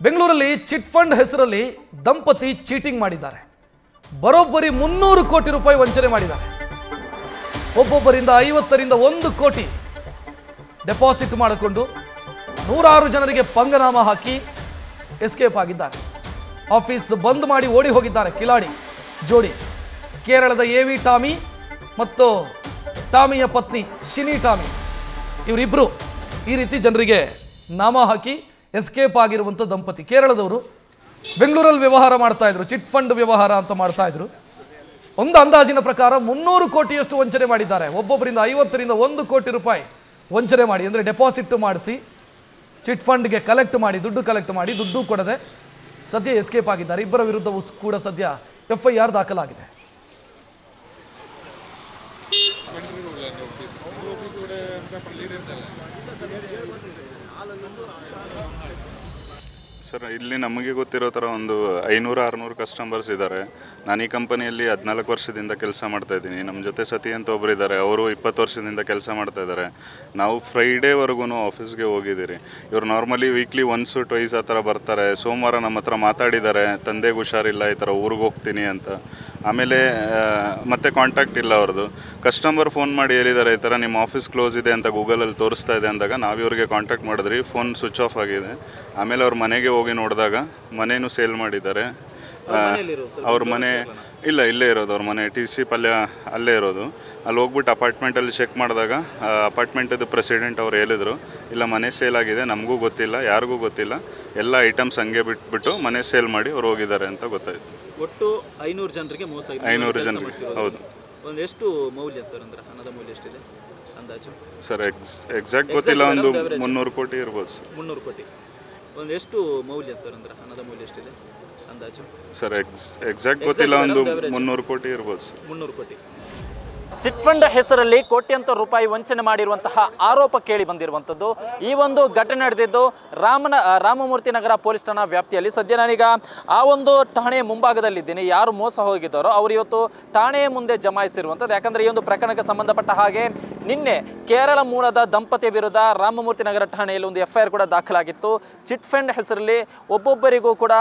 ಬೆಂಗಳೂರಲ್ಲಿ chit fund ಹೆಸರಲ್ಲಿ ದಂಪತಿ ಚೀಟಿಂಗ್ ಮಾಡಿದ್ದಾರೆ. ಬರೋಬ್ಬರಿ 300 ಕೋಟಿ ರೂಪಾಯಿ ವಂಚನೆ ಮಾಡಿದ್ದಾರೆ. ಒಬ್ಬೊಬ್ಬರಿಂದ 50ರಿಂದ 1 ಕೋಟಿ ಡೆಪಾಸಿಟ್ ಮಾಡಿಕೊಂಡು 106 ಜನರಿಗೆ ಪಂಗನಾಮ ಹಾಕಿ ಎಸ್ಕೇಪ್ ಆಗಿದ್ದಾರೆ. ಆಫೀಸ್ ಬಂದ್ ಮಾಡಿ ಓಡಿ ಹೋಗಿದ್ದಾರೆ ಕಿಲಾಡಿ ಜೋಡಿ. ಕೇರಳದ ಎವಿ ಟಾಮಿ ಮತ್ತು ಟಾಮಿಯ ಪತ್ನಿ ಶಿನಿ ಟಾಮಿ, ಇವರಿಬ್ಬರು ಈ ರೀತಿ ಜನರಿಗೆ ನಾಮ ಹಾಕಿ ಎಸ್ಕೇಪ್ ಆಗಿರುವಂಥ ದಂಪತಿ. ಕೇರಳದವರು ಬೆಂಗಳೂರಲ್ಲಿ ವ್ಯವಹಾರ ಮಾಡ್ತಾ ಇದ್ರು, ಚಿಟ್ ಫಂಡ್ ವ್ಯವಹಾರ ಅಂತ ಮಾಡ್ತಾ ಇದ್ರು. ಒಂದು ಅಂದಾಜಿನ ಪ್ರಕಾರ 300 ಕೋಟಿಯಷ್ಟು ವಂಚನೆ ಮಾಡಿದ್ದಾರೆ. ಒಬ್ಬೊಬ್ಬರಿಂದ 50ರಿಂದ 1 ಕೋಟಿ ರೂಪಾಯಿ ವಂಚನೆ ಮಾಡಿ, ಅಂದರೆ ಡೆಪಾಸಿಟ್ ಮಾಡಿಸಿ ಚಿಟ್ ಫಂಡ್ಗೆ ದುಡ್ಡು ಕಲೆಕ್ಟ್ ಮಾಡಿ ದುಡ್ಡು ಕೊಡದೆ ಸದ್ಯ ಎಸ್ಕೇಪ್ ಆಗಿದ್ದಾರೆ. ಇಬ್ಬರ ವಿರುದ್ಧವೂ ಕೂಡ ಸದ್ಯ FIR ದಾಖಲಾಗಿದೆ. ಸರ್, ಇಲ್ಲಿ ನಮಗೆ ಗೊತ್ತಿರೋ ಥರ ಒಂದು 500-600 ಕಸ್ಟಮರ್ಸ್ ಇದ್ದಾರೆ. ನಾನು ಈ ಕಂಪನಿಯಲ್ಲಿ 14 ವರ್ಷದಿಂದ ಕೆಲಸ ಮಾಡ್ತಾಯಿದ್ದೀನಿ. ನಮ್ಮ ಜೊತೆ ಸತಿ ಅಂತ ಒಬ್ಬರು ಇದ್ದಾರೆ, ಅವರು 20 ವರ್ಷದಿಂದ ಕೆಲಸ ಮಾಡ್ತಾಯಿದ್ದಾರೆ. ನಾವು ಫ್ರೈಡೇವರೆಗೂ ಆಫೀಸ್ಗೆ ಹೋಗಿದ್ದೀರಿ. ಇವರು ನಾರ್ಮಲಿ ವೀಕ್ಲಿ ಒನ್ಸ್ ಟ್ವೈಸ್ ಆ ಥರ ಬರ್ತಾರೆ. ಸೋಮವಾರ ನಮ್ಮ ಹತ್ರ ಮಾತಾಡಿದ್ದಾರೆ, ತಂದೆಗೆ ಹುಷಾರಿಲ್ಲ, ಈ ಥರ ಊರಿಗೆ ಹೋಗ್ತೀನಿ ಅಂತ. ಆಮೇಲೆ ಮತ್ತೆ ಕಾಂಟ್ಯಾಕ್ಟ್ ಇಲ್ಲ ಅವ್ರದ್ದು. ಕಸ್ಟಮರ್ ಫೋನ್ ಮಾಡಿ ಹೇಳಿದ್ದಾರೆ, ಈ ಥರ ನಿಮ್ಮ ಆಫೀಸ್ ಕ್ಲೋಸ್ ಇದೆ ಅಂತ ಗೂಗಲಲ್ಲಿ ತೋರಿಸ್ತಾ ಇದೆ ಅಂದಾಗ ನಾವು ಇವ್ರಿಗೆ ಕಾಂಟ್ಯಾಕ್ಟ್ ಮಾಡಿದ್ರಿ. ಫೋನ್ ಸ್ವಿಚ್ ಆಫ್ ಆಗಿದೆ. ಆಮೇಲೆ ಅವ್ರ ಮನೆಗೆ ಹೋಗಿ ನೋಡಿದಾಗ ಮನೇನೂ ಸೇಲ್ ಮಾಡಿದ್ದಾರೆ. ಅವ್ರ ಮನೆ ಇಲ್ಲೇ ಇರೋದು, ಅವ್ರ ಮನೆ TC ಪಲ್ಯ ಅಲ್ಲೇ ಇರೋದು. ಅಲ್ಲಿ ಹೋಗ್ಬಿಟ್ಟು ಅಪಾರ್ಟ್ಮೆಂಟಲ್ಲಿ ಚೆಕ್ ಮಾಡಿದಾಗ ಅಪಾರ್ಟ್ಮೆಂಟದ್ದು ಪ್ರೆಸಿಡೆಂಟ್ ಅವ್ರು ಹೇಳಿದರು, ಇಲ್ಲ ಮನೆ ಸೇಲ್ ಆಗಿದೆ, ನಮಗೂ ಗೊತ್ತಿಲ್ಲ, ಯಾರಿಗೂ ಗೊತ್ತಿಲ್ಲ, ಎಲ್ಲ ಐಟಮ್ಸ್ ಹಂಗೆ ಬಿಟ್ಬಿಟ್ಟು ಮನೆ ಸೇಲ್ ಮಾಡಿ ಅವ್ರು ಹೋಗಿದ್ದಾರೆ ಅಂತ ಗೊತ್ತಾಯಿತು. ಒಟ್ಟು 500 ಜನರಿಗೆ ಮೋಸ ಆಗಿದೆ. 500 ಜನರಿಗೆ, ಹೌದು. ಒಂದು ಎಷ್ಟು ಮೌಲ್ಯ ಸರ್, ಅಂದರೆ ಹಣದ ಮೌಲ್ಯ ಎಷ್ಟಿದೆ ಅಂದಾಜು? ಸರ್ ಎಕ್ಸಾಕ್ಟ್ ಗೊತ್ತಿಲ್ಲ, ಒಂದು 300 ಕೋಟಿ ಇರ್ಬೋದು ಸರ್. 300 ಕೋಟಿ. ಒಂದು ಎಷ್ಟು ಮೌಲ್ಯ ಸರ್, ಅಂದರೆ ಹಣದ ಮೌಲ್ಯ ಎಷ್ಟಿದೆ ಅಂದಾಜು? ಸರ್ ಎಕ್ಸಾಕ್ಟ್ ಗೊತ್ತಿಲ್ಲ, ಒಂದು 300 ಕೋಟಿ ಇರ್ಬೋದು ಸರ್. 300 ಕೋಟಿ. ಚಿಟ್ ಫಂಡ್ ಹೆಸರಲ್ಲಿ ಕೋಟ್ಯಂತರ ರೂಪಾಯಿ ವಂಚನೆ ಮಾಡಿರುವಂತಹ ಆರೋಪ ಕೇಳಿ ಬಂದಿರುವಂಥದ್ದು. ಈ ಒಂದು ಘಟನೆ ನಡೆದಿದ್ದು ರಾಮಮೂರ್ತಿ ನಗರ ಪೊಲೀಸ್ ಠಾಣಾ ವ್ಯಾಪ್ತಿಯಲ್ಲಿ. ಸದ್ಯ ನಾನೀಗ ಆ ಒಂದು ಠಾಣೆಯ ಮುಂಭಾಗದಲ್ಲಿದ್ದೀನಿ. ಯಾರು ಮೋಸ ಹೋಗಿದ್ದಾರೋ ಅವರು ಇವತ್ತು ಠಾಣೆಯ ಮುಂದೆ ಜಮಾಯಿಸಿರುವಂಥದ್ದು. ಯಾಕಂದರೆ ಈ ಒಂದು ಪ್ರಕರಣಕ್ಕೆ ಸಂಬಂಧಪಟ್ಟ ಹಾಗೆ ನಿನ್ನೆ ಕೇರಳ ಮೂಲದ ದಂಪತಿ ವಿರುದ್ಧ ರಾಮಮೂರ್ತಿ ನಗರ ಠಾಣೆಯಲ್ಲಿ ಒಂದು FIR ಕೂಡ ದಾಖಲಾಗಿತ್ತು. ಚಿಟ್ ಫಂಡ್ ಹೆಸರಲ್ಲಿ ಒಬ್ಬೊಬ್ಬರಿಗೂ ಕೂಡ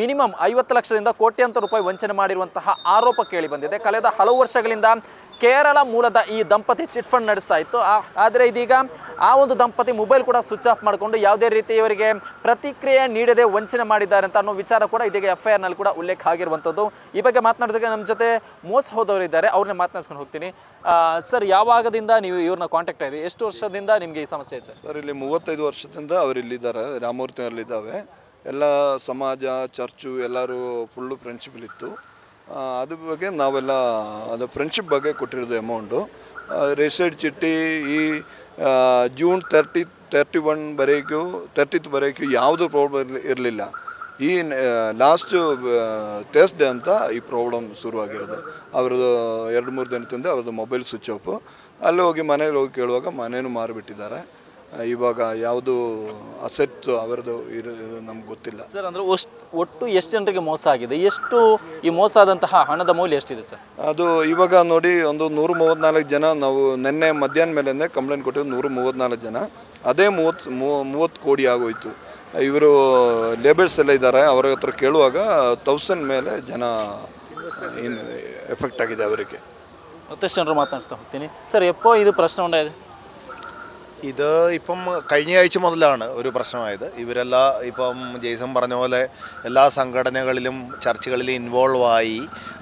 ಮಿನಿಮಮ್ 50 ಲಕ್ಷದಿಂದ ಕೋಟ್ಯಂತರ ರೂಪಾಯಿ ವಂಚನೆ ಮಾಡಿರುವಂತಹ ಆರೋಪ ಕೇಳಿ ಬಂದಿದೆ. ಕಳೆದ ಹಲವು ವರ್ಷಗಳಿಂದ ಕೇರಳ ಮೂಲದ ಈ ದಂಪತಿ ಚಿಟ್ ಫಂಡ್ ನಡೆಸ್ತಾ ಇತ್ತು. ಆದರೆ ಇದೀಗ ಆ ಒಂದು ದಂಪತಿ ಮೊಬೈಲ್ ಕೂಡ ಸ್ವಿಚ್ ಆಫ್ ಮಾಡಿಕೊಂಡು ಯಾವುದೇ ರೀತಿ ಇವರಿಗೆ ಪ್ರತಿಕ್ರಿಯೆ ನೀಡದೆ ವಂಚನೆ ಮಾಡಿದ್ದಾರೆ ಅಂತ ಅನ್ನೋ ವಿಚಾರ ಕೂಡ ಇದೀಗ FIR ನಲ್ಲಿ ಕೂಡ ಉಲ್ಲೇಖ ಆಗಿರುವಂಥದ್ದು. ಈ ಬಗ್ಗೆ ಮಾತನಾಡೋದಕ್ಕೆ ನಮ್ಮ ಜೊತೆ ಮೋಸ ಹೋದವರು ಇದ್ದಾರೆ, ಅವ್ರನ್ನ ಮಾತನಾಡ್ಸ್ಕೊಂಡು ಹೋಗ್ತೀನಿ. ಸರ್, ಯಾವಾಗದಿಂದ ನೀವು ಇವ್ರನ್ನ ಕಾಂಟ್ಯಾಕ್ಟ್ ಆಗಿದೆ? ಎಷ್ಟು ವರ್ಷದಿಂದ ನಿಮಗೆ ಈ ಸಮಸ್ಯೆ ಇದೆ ಸರ್? ಇಲ್ಲಿ 35 ವರ್ಷದಿಂದ ಅವರು ಇಲ್ಲಿದ್ದಾರೆ, ರಾಮಮೂರ್ತಿನಲ್ಲಿದ್ದಾವೆ. ಎಲ್ಲ ಸಮಾಜ, ಚರ್ಚು ಎಲ್ಲರೂ ಫುಲ್ಲು ಫ್ರೆಂಡ್ಶಿಪ್ ಇತ್ತು. ಅದ್ರ ಬಗ್ಗೆ ನಾವೆಲ್ಲ ಅದು ಫ್ರೆಂಡ್ಶಿಪ್ ಬಗ್ಗೆ ಕೊಟ್ಟಿರೋದು ಅಮೌಂಟು. ರಿಜಿಸ್ಟರ್ಡ್ ಚಿಟ್ಟಿ ಈ ಜೂನ್ 30th ವರೆಗೂ ಯಾವುದೂ ಪ್ರಾಬ್ಲಮ್ ಇರಲಿಲ್ಲ. ಈ ಲಾಸ್ಟು ಥರ್ಸ್ಡೇ ಅಂತ ಈ ಪ್ರಾಬ್ಲಮ್ ಶುರುವಾಗಿರೋದು. ಅವ್ರದ್ದು 2-3 ದಿನದಿಂದ ಅವ್ರದ್ದು ಮೊಬೈಲ್ ಸ್ವಿಚ್ ಆಫ್. ಅಲ್ಲಿ ಹೋಗಿ ಮನೇಲಿ ಹೋಗಿ ಕೇಳುವಾಗ ಮನೇನೂ ಮಾರಿಬಿಟ್ಟಿದ್ದಾರೆ. ಇವಾಗ ಯಾವುದು ಅಸೆಟ್ ಅವರದು ಇರೋದು ನಮ್ಗೆ ಗೊತ್ತಿಲ್ಲ ಸರ್. ಅಂದರೆ ಒಟ್ಟು ಎಷ್ಟು ಜನರಿಗೆ ಮೋಸ ಆಗಿದೆ? ಎಷ್ಟು ಈ ಮೋಸ ಆದಂತಹ ಹಣದ ಮೌಲ್ಯ ಎಷ್ಟಿದೆ ಸರ್? ಅದು ಇವಾಗ ನೋಡಿ, ಒಂದು 134 ಜನ ನಾವು ನಿನ್ನೆ ಮಧ್ಯಾಹ್ನ ಮೇಲೆ ಕಂಪ್ಲೇಂಟ್ ಕೊಟ್ಟಿದ್ದು 134 ಜನ. ಅದೇ 30 ಕೋಟಿ ಆಗೋಯ್ತು. ಇವರು ಲೇಬರ್ಸ್ ಎಲ್ಲ ಇದ್ದಾರೆ, ಅವರ ಹತ್ರ ಕೇಳುವಾಗ 1000 ಮೇಲೆ ಜನ ಇನ್ನು ಎಫೆಕ್ಟ್ ಆಗಿದೆ ಅವರಿಗೆ. മറ്റെಷ್ಟು ಜನರು മാതനാടുസ്ತಾ ಹೋಗ್ತೀನಿ സർ. എപ്പോ ഇത് പ്രശ്നം ഉണ്ടായത്? ഇത് ഇപ്പം കഴിഞ്ഞ ആഴ്ച മുതലാണ് ഒരു പ്രശ്നമായത്. ഇവരെല്ലാം ഇപ്പം ജെയ്സൺ പറഞ്ഞ പോലെ എല്ലാ സംഘടനകളിലും ചർച്ചകളിലും ഇൻവോൾവായി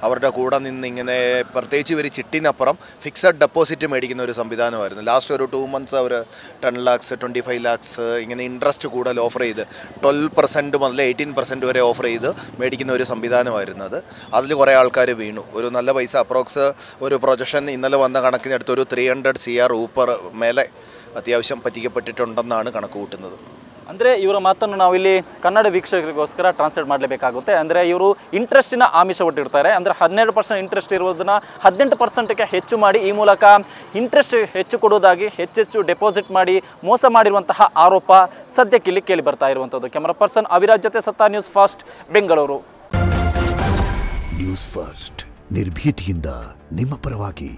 അവരുടെ കൂടെ നിന്ന് ഇങ്ങനെ പ്രത്യേകിച്ച് ഇവർ ചിട്ടിനപ്പുറം ഫിക്സഡ് ഡെപ്പോസിറ്റ് മേടിക്കുന്ന ഒരു സംവിധാനമായിരുന്നു. ലാസ്റ്റ് ഒരു 2 months അവർ 10 lakhs 25 lakhs ഇങ്ങനെ ഇൻട്രസ്റ്റ് കൂടുതൽ ഓഫർ ചെയ്ത് 12% മുതൽ 18% വരെ ഓഫർ ചെയ്ത് മേടിക്കുന്ന ഒരു സംവിധാനമായിരുന്നത്. അതിൽ കുറേ ആൾക്കാർ വീണു. ഒരു നല്ല പൈസ അപ്രോക്സ് ഒരു പ്രൊജക്ഷൻ ഇന്നലെ വന്ന കണക്കിനടുത്ത് ഒരു 300 CR ഊപ്പർ മേലെ ಅತ್ಯಾവശ്യം ಪറ്റിക്കപ്പെട്ടിട്ടുണ്ടെന്നാണ് ಕಣಕು ಕೂಟುന്നത്. ಅಂದರೆ ಇವರ ಮಾತನ್ನು ನಾವು ಇಲ್ಲಿ ಕನ್ನಡ ವೀಕ್ಷಕರಿಗೋಸ್ಕರ ಟ್ರಾನ್ಸ್ಲೇಟ್ ಮಾಡಲೇಬೇಕಾಗುತ್ತೆ. ಅಂದರೆ ಇವರು ಇಂಟ್ರೆಸ್ಟಿನ ಆಮಿಷ ಒಟ್ಟಿರ್ತಾರೆ. ಅಂದರೆ 12% ಇಂಟ್ರೆಸ್ಟ್ ಇರೋದನ್ನ 18%ಕ್ಕೆ ಹೆಚ್ಚು ಮಾಡಿ ಈ ಮೂಲಕ ಇಂಟ್ರೆಸ್ಟ್ ಹೆಚ್ಚು ಕೊಡೋದಾಗಿ ಹೆಚ್ಚೆಚ್ಚು ಡೆಪಾಸಿಟ್ ಮಾಡಿ ಮೋಸ ಮಾಡಿರುವಂತಹ ಆರೋಪ ಸದ್ಯಕ್ಕೆ ಇಲ್ಲಿ ಕೇಳಿ ಬರ್ತಾ ಇರುವಂಥದ್ದು. ಕ್ಯಾಮರಾ ಪರ್ಸನ್ ಅವಿರಾಜ್ ಜೊತೆ ಸತ್ತಾ, news first, Bengaluru. News first, ನಿರ್ಭೀತಿಯಿಂದ ನಿಮ್ಮ ಪರವಾಗಿ.